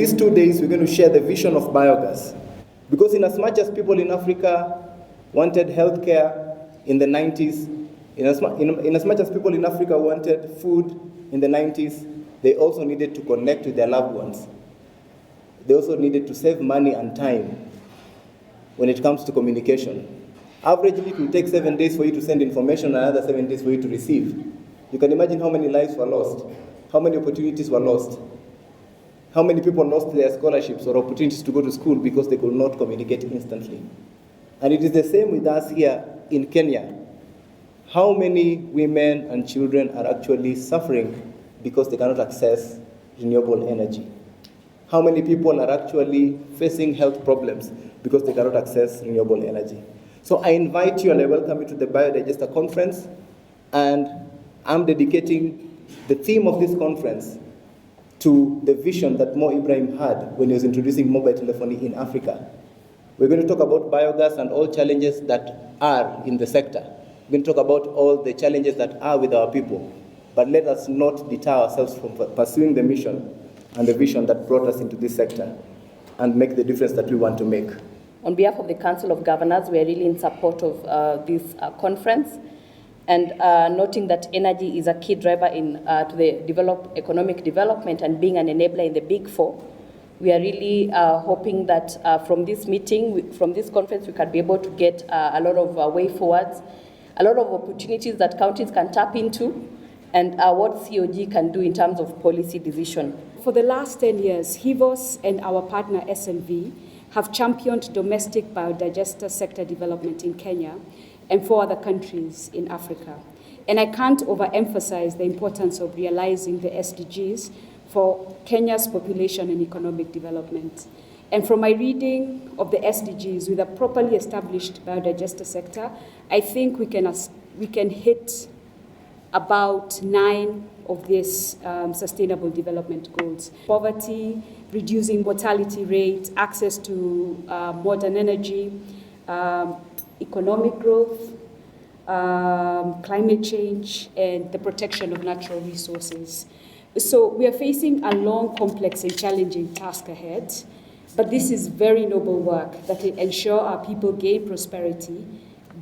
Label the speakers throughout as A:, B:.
A: these 2 days, we're going to share the vision of biogas. Because in as much as people in Africa wanted healthcare in the 90s, in as much as people in Africa wanted food in the 90s, they also needed to connect with their loved ones. They also needed to save money and time when it comes to communication. Averagely, it will take 7 days for you to send information and another 7 days for you to receive. You can imagine how many lives were lost, how many opportunities were lost, how many people lost their scholarships or opportunities to go to school because they could not communicate instantly. And it is the same with us here in Kenya. How many women and children are actually suffering because they cannot access renewable energy? How many people are actually facing health problems because they cannot access renewable energy? So I invite you and I welcome you to the BioDigester conference, and I'm dedicating the theme of this conference to the vision that Mo Ibrahim had when he was introducing mobile telephony in Africa. We're going to talk about biogas and all challenges that are in the sector. We're going to talk about all the challenges that are with our people. But let us not deter ourselves from pursuing the mission and the vision that brought us into this sector and make the difference that we want to make.
B: On behalf of the Council of Governors, we are really in support of this conference, and noting that energy is a key driver to the economic development and being an enabler in the Big Four. We are really hoping that from this meeting, from this conference, we can be able to get a lot of way forwards, a lot of opportunities that counties can tap into, and what COG can do in terms of policy decision.
C: For the last 10 years, HIVOS and our partner SLV have championed domestic biodigester sector development in Kenya and 4 other countries in Africa. And I can't overemphasize the importance of realizing the SDGs for Kenya's population and economic development. And from my reading of the SDGs, with a properly established biodigester sector, I think we can hit about 9 of these sustainable development goals. Poverty, reducing mortality rate, access to modern energy, economic growth, climate change, and the protection of natural resources. So we are facing a long, complex, and challenging task ahead, but this is very noble work that will ensure our people gain prosperity,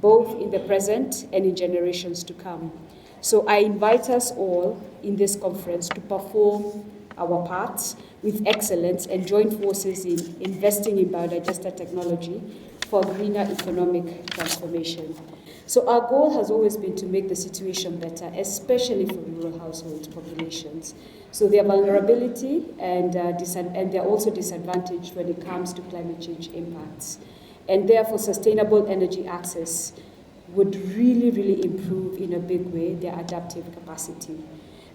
C: both in the present and in generations to come. So I invite us all in this conference to perform our parts with excellence and join forces in investing in biodigester technology for greener economic transformation. So our goal has always been to make the situation better, especially for rural household populations. So their vulnerability and they're also disadvantaged when it comes to climate change impacts. And therefore, sustainable energy access would really, really improve in a big way their adaptive capacity.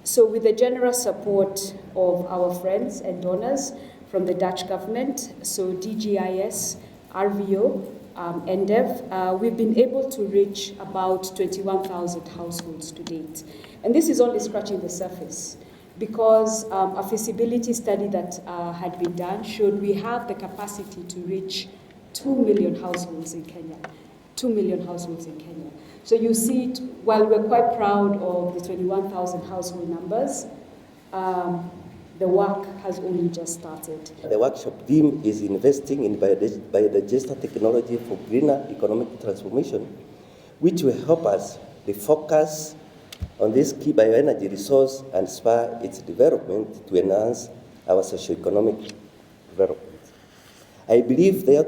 C: So with the generous support of our friends and donors from the Dutch government, so DGIS, RVO, NDEV, we've been able to reach about 21,000 households to date. And this is only scratching the surface, because a feasibility study that had been done showed we have the capacity to reach 2 million households in Kenya. 2 million households in Kenya. So you see, while we're quite proud of the 21,000 household numbers, the work has only just started.
D: The workshop theme is investing in biodigester technology for greener economic transformation, which will help us refocus on this key bioenergy resource and spur its development to enhance our socioeconomic development. I believe the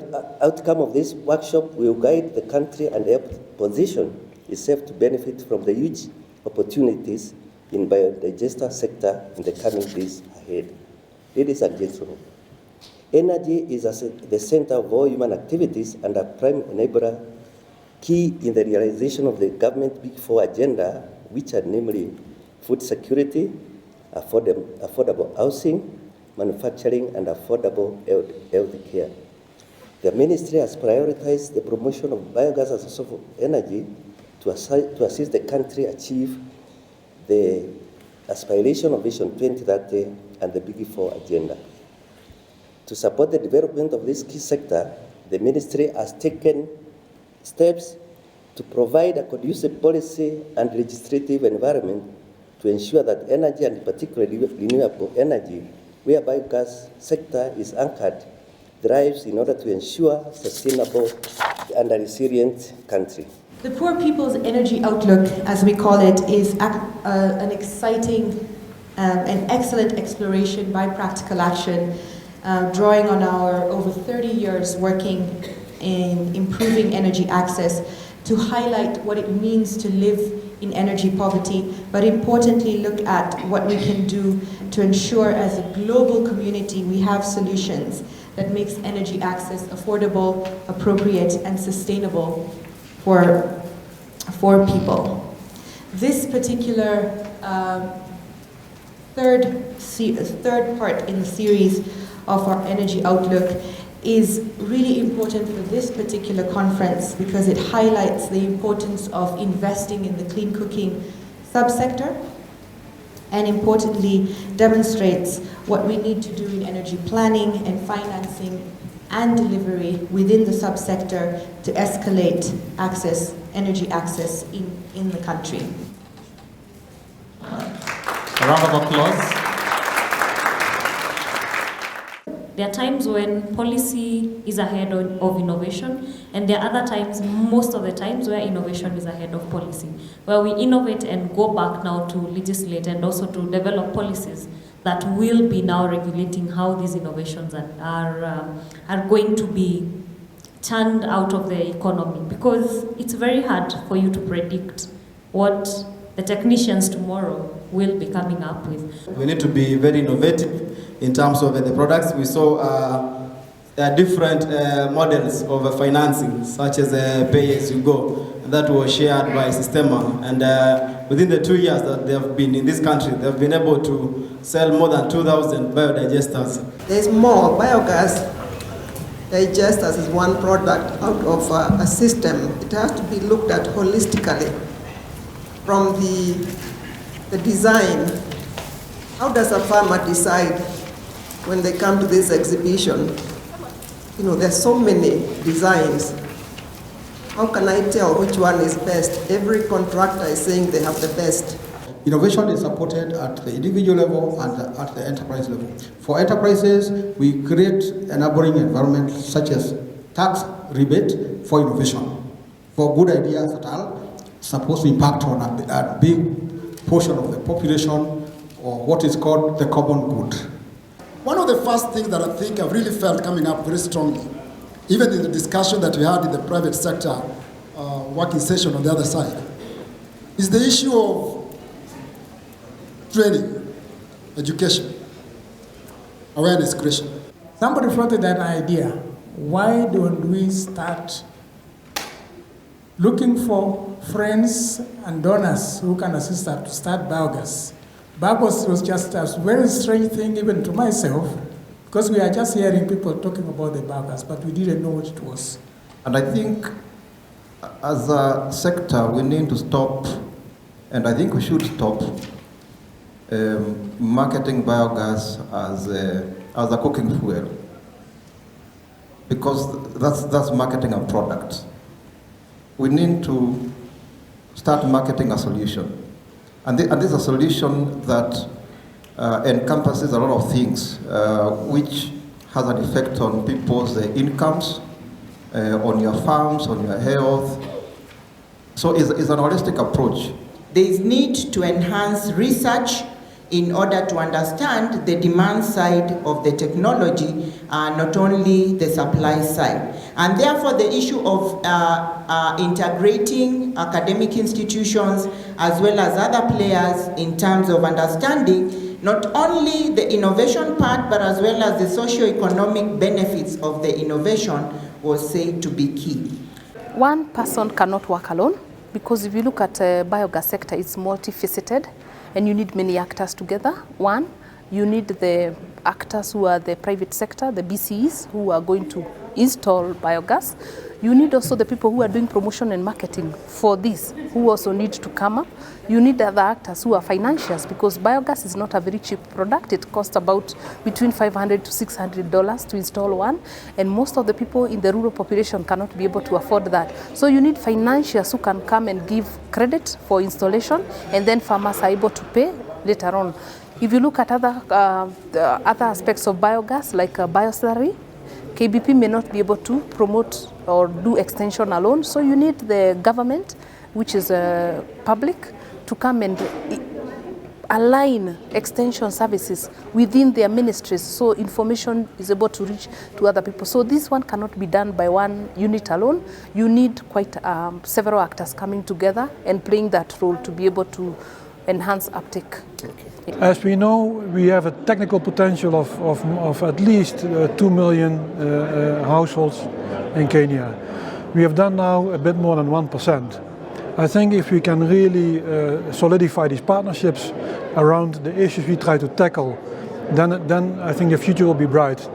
D: outcome of this workshop will guide the country and help position itself to benefit from the huge opportunities in biodigester sector in the coming days ahead. Ladies and gentlemen, energy is the center of all human activities and a prime enabler key in the realization of the government Big Four agenda, which are namely food security, affordable housing, manufacturing, and affordable health care. The ministry has prioritized the promotion of biogas as a source of energy to assist the country achieve the aspiration of Vision 2030 and the Big Four agenda. To support the development of this key sector, the ministry has taken steps to provide a conducive policy and legislative environment to ensure that energy, and particularly renewable energy, where biogas sector is anchored, thrives in order to ensure sustainable and a resilient country.
E: The Poor People's Energy Outlook, as we call it, is an exciting and excellent exploration by Practical Action, drawing on our over 30 years working in improving energy access to highlight what it means to live in energy poverty, but importantly look at what we can do to ensure as a global community we have solutions that makes energy access affordable, appropriate, and sustainable for people. This particular third part in the series of our Energy Outlook is really important for this particular conference because it highlights the importance of investing in the clean cooking subsector and importantly demonstrates what we need to do in energy planning and financing and delivery within the subsector to escalate energy access in the country.
F: A round of applause.
G: There are times when policy is ahead of innovation, and there are other times, most of the times, where innovation is ahead of policy, where we innovate and go back now to legislate and also to develop policies that will be now regulating how these innovations are going to be turned out of the economy, because it's very hard for you to predict what the technicians tomorrow will be coming up with.
F: We need to be very innovative in terms of the products. We saw different models of financing, such as pay-as-you-go, that was shared by Sistema. And within the 2 years that they have been in this country, they have been able to sell more than 2,000 biodigesters.
H: There's more. Biogas digesters is one product out of a system. It has to be looked at holistically from the design. How does a farmer decide when they come to this exhibition? You know, there's so many designs. How can I tell which one is best? Every contractor is saying they have the best.
I: Innovation is supported at the individual level and at the enterprise level. For enterprises, we create enabling environment such as tax rebate for innovation, for good ideas that are supposed to impact on a big portion of the population, or what is called the common good.
J: One of the first things that I think I've really felt coming up very strongly, even in the discussion that we had in the private sector working session on the other side, is the issue of training, education, awareness creation.
K: Somebody floated that idea. Why don't we start looking for friends and donors who can assist us to start biogas? Biogas was just a very strange thing even to myself, because we are just hearing people talking about the biogas, but we didn't know what it was.
I: And I think as a sector, we need to stop, and I think we should stop marketing biogas as a cooking fuel, because that's marketing a product. We need to start marketing a solution. And this is a solution that encompasses a lot of things, which has an effect on people's incomes, on your farms, on your health. So it's an holistic approach.
L: There is need to enhance research in order to understand the demand side of the technology, not only the supply side. And therefore the issue of integrating academic institutions as well as other players in terms of understanding not only the innovation part but as well as the socio-economic benefits of the innovation was said to be key.
B: One person cannot work alone, because if you look at the biogas sector, it's multifaceted and you need many actors together. One, you need the actors who are the private sector, the BCEs, who are going to install biogas. You need also the people who are doing promotion and marketing for this, who also need to come up. You need other actors who are financiers, because biogas is not a very cheap product. It costs about between $500 to $600 to install one, and most of the people in the rural population cannot be able to afford that. So you need financiers who can come and give credit for installation, and then farmers are able to pay later on.
M: If you look at other aspects of biogas, like bioslurry, KBP may not be able to promote or do extension alone, so you need the government, which is public, to come and align extension services within their ministries so information is able to reach to other people. So this one cannot be done by one unit alone. You need quite several actors coming together and playing that role to be able to enhance uptake.
N: Okay. As we know, we have a technical potential of at least 2 million households in Kenya. We have done now a bit more than 1%. I think if we can really solidify these partnerships around the issues we try to tackle, then I think the future will be bright.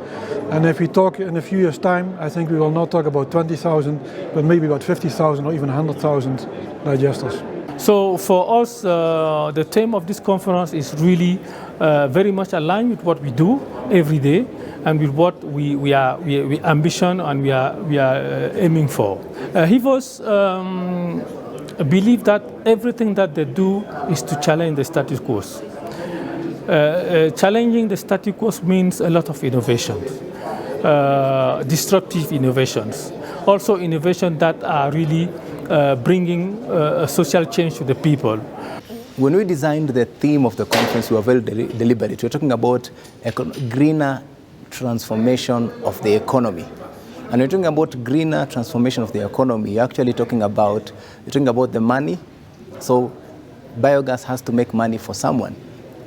N: And if we talk in a few years' time, I think we will not talk about 20,000, but maybe about 50,000 or even 100,000 digesters.
O: So for us, the theme of this conference is really very much aligned with what we do every day and with what we ambition and we are aiming for. HIVOS believe that everything that they do is to challenge the status quo. Challenging the status quo means a lot of innovation, disruptive innovations, also innovation that are really bringing a social change to the people.
A: When we designed the theme of the conference, we were very deliberate. We're talking about greener transformation of the economy. And we're talking about greener transformation of the economy. You're actually talking about the money. So biogas has to make money for someone,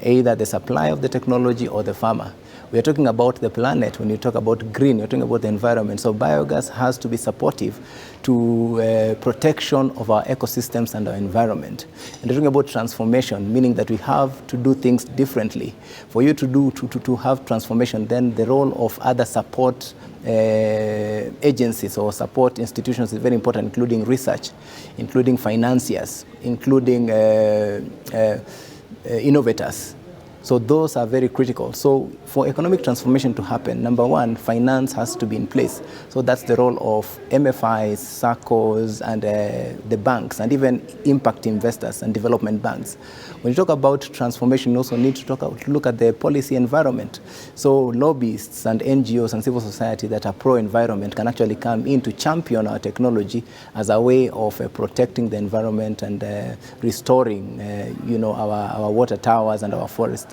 A: either the supplier of the technology or the farmer. We're talking about the planet. When you talk about green, you're talking about the environment. So biogas has to be supportive to protection of our ecosystems and our environment. And we're talking about transformation, meaning that we have to do things differently. For you to have transformation, then the role of other support agencies or support institutions is very important, including research, including financiers, including innovators. So those are very critical. So for economic transformation to happen, number one, finance has to be in place. So that's the role of MFIs, SACCOs, and the banks, and even impact investors and development banks. When you talk about transformation, you also need to look at the policy environment. So lobbyists and NGOs and civil society that are pro-environment can actually come in to champion our technology as a way of protecting the environment and restoring, our water towers and our forest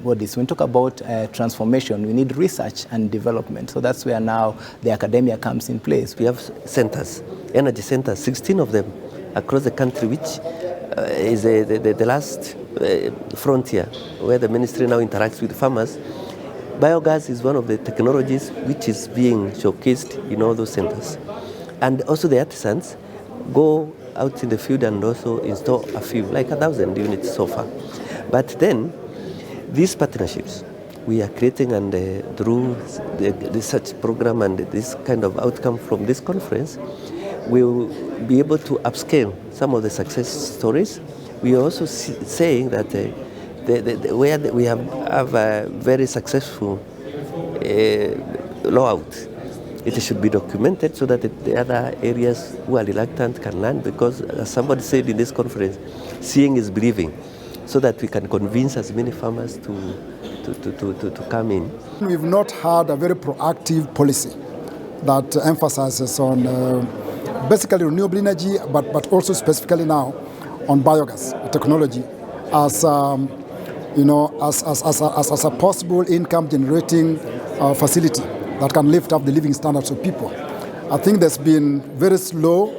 A: bodies. When we talk about transformation, we need research and development. So that's where now the academia comes in place.
D: We have centers, energy centers, 16 of them across the country, which is the last frontier where the ministry now interacts with farmers. Biogas is one of the technologies which is being showcased in all those centers. And also the artisans go out in the field and also install a few, like 1,000 units so far. But then, these partnerships we are creating, and through the research program and this kind of outcome from this conference, we will be able to upscale some of the success stories. We are also saying that where we have a very successful rollout, it should be documented so that the other areas who are reluctant can learn, because as somebody said in this conference, seeing is believing, so that we can convince as many farmers to come in.
J: We've not had a very proactive policy that emphasizes on basically renewable energy, but also specifically now on biogas technology as as a possible income generating facility that can lift up the living standards of people. I think there's been very slow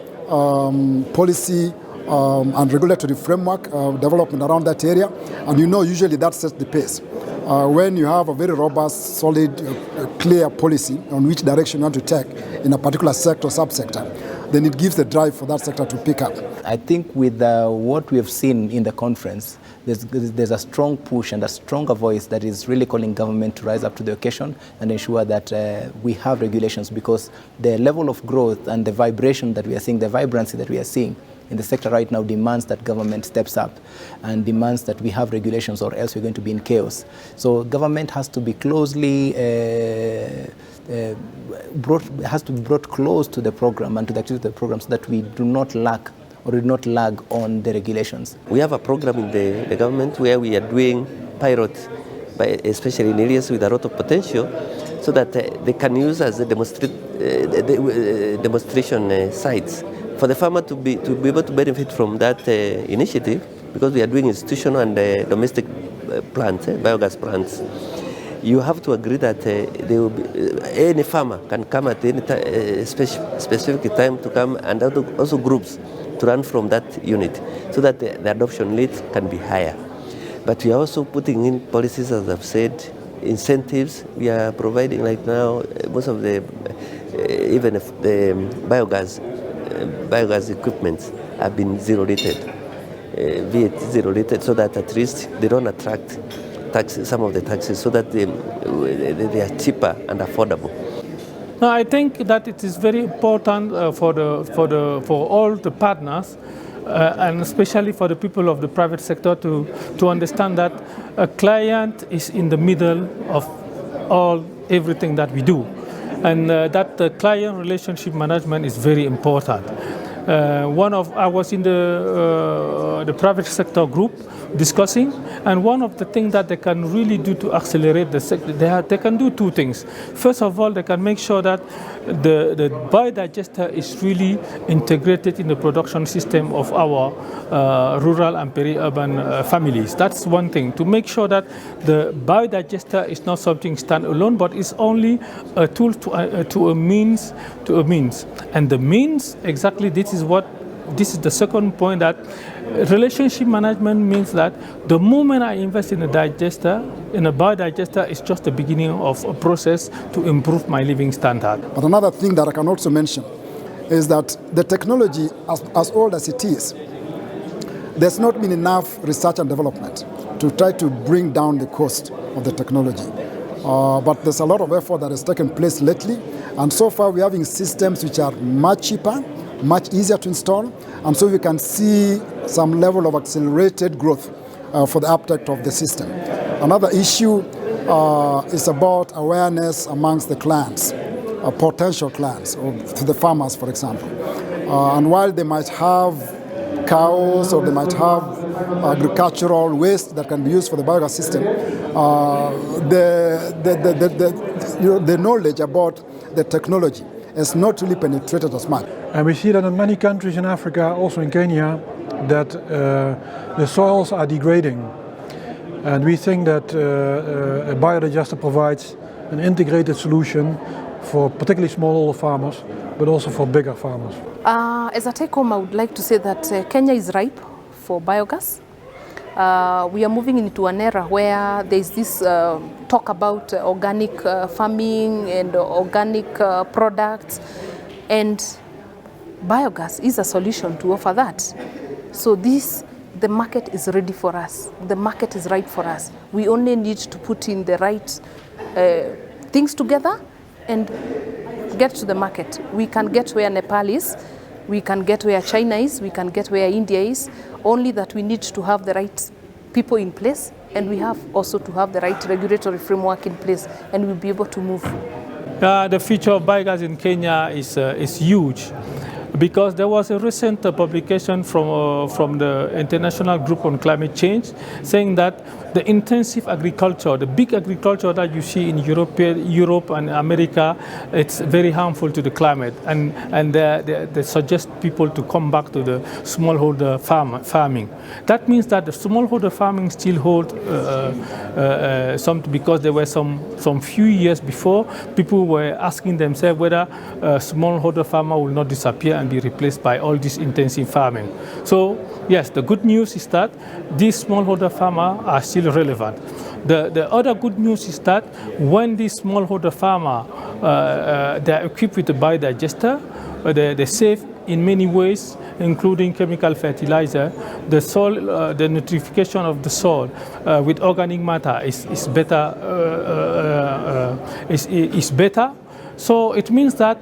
J: policy and regulatory framework development around that area, and usually that sets the pace. When you have a very robust, solid, clear policy on which direction you want to take in a particular sector or subsector, then it gives the drive for that sector to pick up.
A: I think with what we have seen in the conference, there's a strong push and a stronger voice that is really calling government to rise up to the occasion and ensure that we have regulations, because the level of growth and the vibration that we are seeing, the vibrancy that we are seeing in the sector right now demands that government steps up and demands that we have regulations, or else we're going to be in chaos. So government has to be closely brought close to the program and to the activity of the program, so that we do not lack or do not lag on the regulations.
D: We have a program in the government where we are doing pilot, especially in areas with a lot of potential, so that they can use as a demonstration sites for the farmer to be able to benefit from that initiative, because we are doing institutional and domestic plants, biogas plants. You have to agree that there will be, any farmer can come at any specific time to come, and also groups to run from that unit, so that the adoption rate can be higher. But we are also putting in policies, as I've said, incentives. We are providing, like now, most of the, even if the biogas equipment have been zero-rated, VAT zero-rated, so that at least they don't attract taxes, some of the taxes, so that they are cheaper and affordable.
O: No, I think that it is very important for all the partners, and especially for the people of the private sector to understand that a client is in the middle of everything that we do, and that the client relationship management is very important. I was in the private sector group discussing, and one of the things that they can really do to accelerate the sector, they can do two things. First of all, they can make sure that the biodigester is really integrated in the production system of our rural and peri-urban families. That's one thing, to make sure that the biodigester is not something standalone, but is only a tool to a means. And the means, exactly, this is the second point, that relationship management means that the moment I invest in a biodigester, it's just the beginning of a process to improve my living standard.
J: But another thing that I can also mention is that the technology, as old as it is, there's not been enough research and development to try to bring down the cost of the technology. But there's a lot of effort that has taken place lately, and so far we're having systems which are much cheaper, much easier to install, and so we can see some level of accelerated growth for the uptake of the system. Another issue is about awareness amongst the clients, potential clients, or to the farmers, for example. And while they might have cows, or they might have agricultural waste that can be used for the biogas system, the knowledge about the technology has not really penetrated as much.
N: And we see that in many countries in Africa, also in Kenya, that the soils are degrading. And we think that a biodigester provides an integrated solution for particularly smallholder farmers, but also for bigger farmers.
M: As a take-home, I would like to say that Kenya is ripe for biogas. We are moving into an era where there is this talk about organic farming and organic products, and biogas is a solution to offer that. So the market is ready for us. The market is ripe for us. We only need to put in the right things together and get to the market. We can get where Nepal is, we can get where China is, we can get where India is, only that we need to have the right people in place, and we have also to have the right regulatory framework in place, and we'll be able to move.
O: The future of biogas in Kenya is huge, because there was a recent publication from the International Group on Climate Change saying that the intensive agriculture, the big agriculture that you see in Europe and America, it's very harmful to the climate, and they suggest people to come back to the smallholder farming. That means that the smallholder farming still hold some, because there were some few years before, people were asking themselves whether smallholder farmer will not disappear and be replaced by all this intensive farming. So yes, the good news is that these smallholder farmers are still relevant. The other good news is that when these smallholder farmers they are equipped with a biodigester, they save in many ways, including chemical fertilizer. The soil, the nutrification of the soil with organic matter is better. Is better. So it means that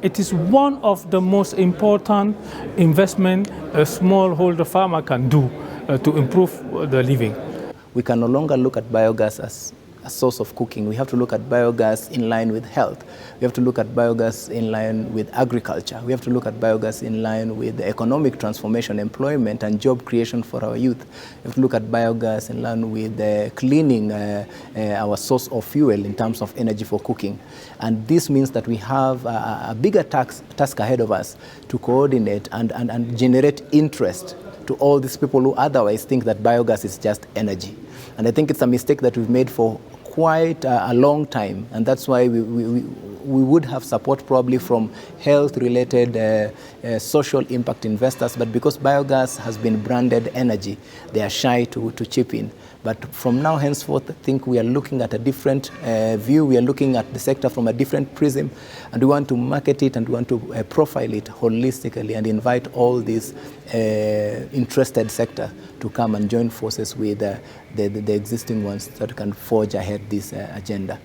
O: it is one of the most important investment a smallholder farmer can do to improve the living.
A: We can no longer look at biogas a source of cooking. We have to look at biogas in line with health. We have to look at biogas in line with agriculture. We have to look at biogas in line with economic transformation, employment, and job creation for our youth. We have to look at biogas in line with cleaning our source of fuel in terms of energy for cooking. And this means that we have a bigger task ahead of us to coordinate and generate interest to all these people who otherwise think that biogas is just energy. And I think it's a mistake that we've made for quite a long time, and that's why we would have support probably from health-related social impact investors, but because biogas has been branded energy, they are shy to chip in. But from now henceforth, I think we are looking at a different view. We are looking at the sector from a different prism, and we want to market it and we want to profile it holistically and invite all these interested sector to come and join forces with the existing ones that can forge ahead this agenda.